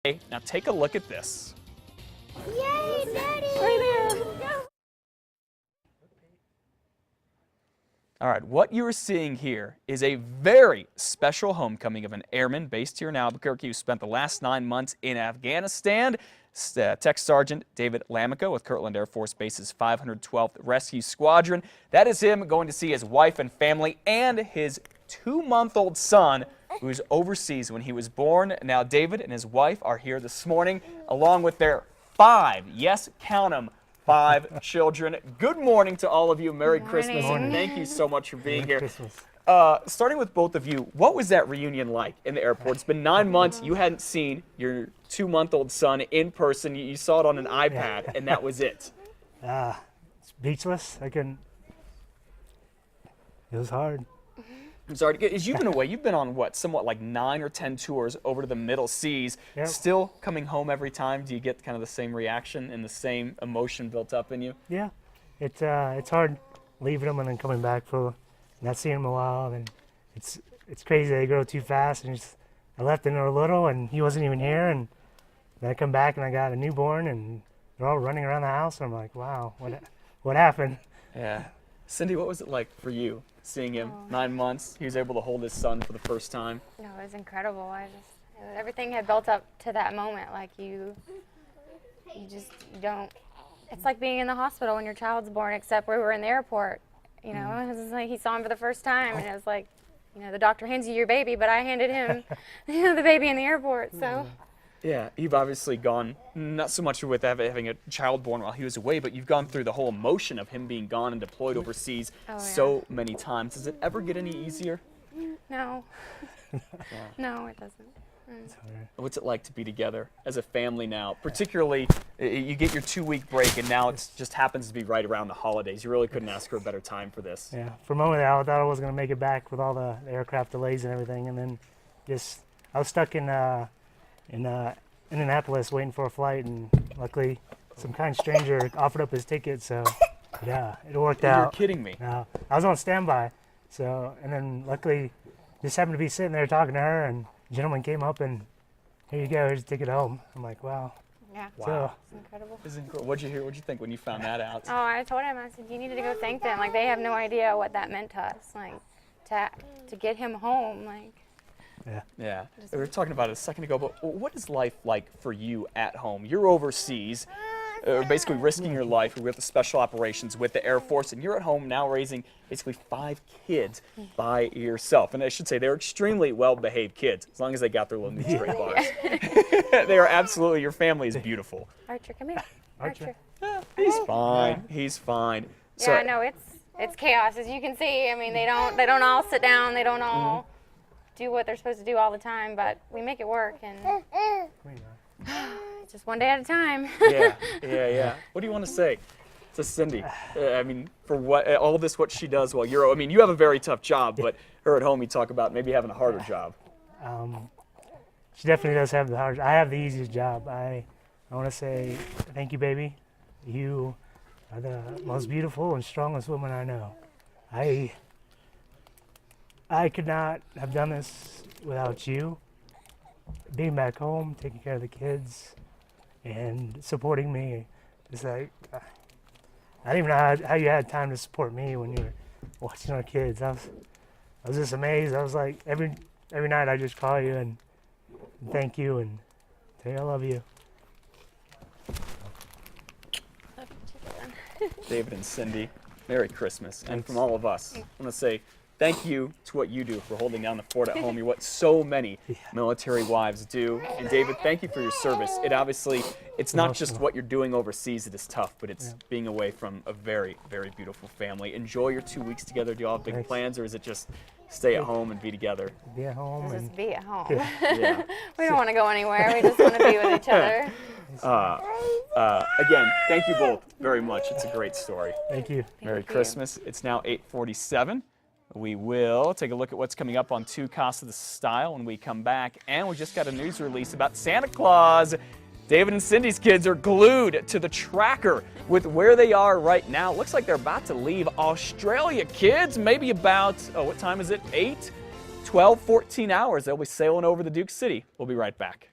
Hey, now take a look at this. Yay, Daddy! Right there. All right, what you are seeing here is a very special homecoming of an airman based here in Albuquerque who spent the last 9 months in Afghanistan. Tech Sergeant David Lamico with Kirtland Air Force Base's 512th Rescue Squadron. That is him going to see his wife and family and his 2-month-old son who's overseas when he was born. Now David and his wife are here this morning along with their 5, yes, count them, 5 children. Good morning to all of you. Merry Christmas, and thank you so much for being here. Starting with both of you, what was that reunion like in the airport? It's been 9 months. You hadn't seen your 2-month-old son in person. You saw it on an iPad, and that was it. Speechless. I couldn't. It was hard. I'm sorry. As you've been away, you've been on what, somewhat like 9 or 10 tours over to the Middle Seas. Yep. Still coming home every time. Do you get kind of the same reaction and the same emotion built up in you? Yeah, it's hard leaving them and then coming back for not seeing them a while. And it's crazy. They grow too fast. And I left when they were little, and he wasn't even here. And then I come back and I got a newborn, and they're all running around the house. And I'm like, wow, what happened? Yeah. Cindy, what was it like for you seeing him 9 months? He was able to hold his son for the first time. No, it was incredible. Everything had built up to that moment. Like you don't. It's like being in the hospital when your child's born, except we were in the airport. You know, it was like he saw him for the first time, and it was like, you know, the doctor hands you your baby, but I handed him, the baby in the airport. So. Yeah, you've obviously gone, not so much with having a child born while he was away, but you've gone through the whole emotion of him being gone and deployed overseas so many times. Does it ever get any easier? No. No, it doesn't. What's it like to be together as a family now? Particularly, you get your 2-week break, and now it just happens to be right around the holidays. You really couldn't ask for a better time for this. Yeah, for a moment there, I thought I was going to make it back with all the aircraft delays and everything, and then I was stuck in Indianapolis waiting for a flight, and luckily some kind stranger offered up his ticket, so yeah, it worked out. You're kidding me. No, I was on standby, so, and then luckily just happened to be sitting there talking to her, and a gentleman came up and, here you go, here's a ticket home. I'm like, wow. Yeah. Wow. So, It's incredible. It's incredible. What'd you hear? What'd you think when you found that out? Oh, I told him, I said, you needed to go thank them. Like, they have no idea what that meant to us. Like, to get him home, like. Yeah. We were talking about it a second ago, but what is life like for you at home? You're overseas, basically risking your life with the special operations with the Air Force, and you're at home now raising basically 5 kids by yourself. And I should say they're extremely well-behaved kids, as long as they got their little straight bars. They are absolutely, your family is beautiful. Archer, come here. Archer. He's fine. He's fine. So, Yeah, no, it's chaos, as you can see. I mean, they don't all sit down. They don't all do what they're supposed to do all the time, but we make it work, and just one day at a time. Yeah. What do you want to say to Cindy? I mean, for all this, what she does while you're, I mean, you have a very tough job, but her at home, you talk about maybe having a harder job. she definitely does have the hardest. I have the easiest job. I want to say thank you, baby. You are the most beautiful and strongest woman I know. I could not have done this without you. Being back home, taking care of the kids, and supporting me. It's like, I didn't even know how you had time to support me when you were watching our kids. I was just amazed. I was like, every night I just call you and thank you and say I love you. David and Cindy, Merry Christmas. And from all of us, I want to say thank you to what you do for holding down the fort at home. You're what so many military wives do. And David, thank you for your service. It's not just what you're doing overseas that is tough, but it's being away from a very, very beautiful family. Enjoy your 2 weeks together. Do you all have big plans, or is it just stay at home and be together? Be at home. Just be at home. Yeah. We don't want to go anywhere. We just want to be with each other. Again, thank you both very much. It's a great story. Thank you. Merry Christmas. It's now 8:47. We will take a look at what's coming up on Two Casa de Style when we come back. And we just got a news release about Santa Claus. David and Cindy's kids are glued to the tracker with where they are right now. It looks like they're about to leave Australia. Kids, maybe about, what time is it? 8, 12, 14 hours. They'll be sailing over the Duke City. We'll be right back.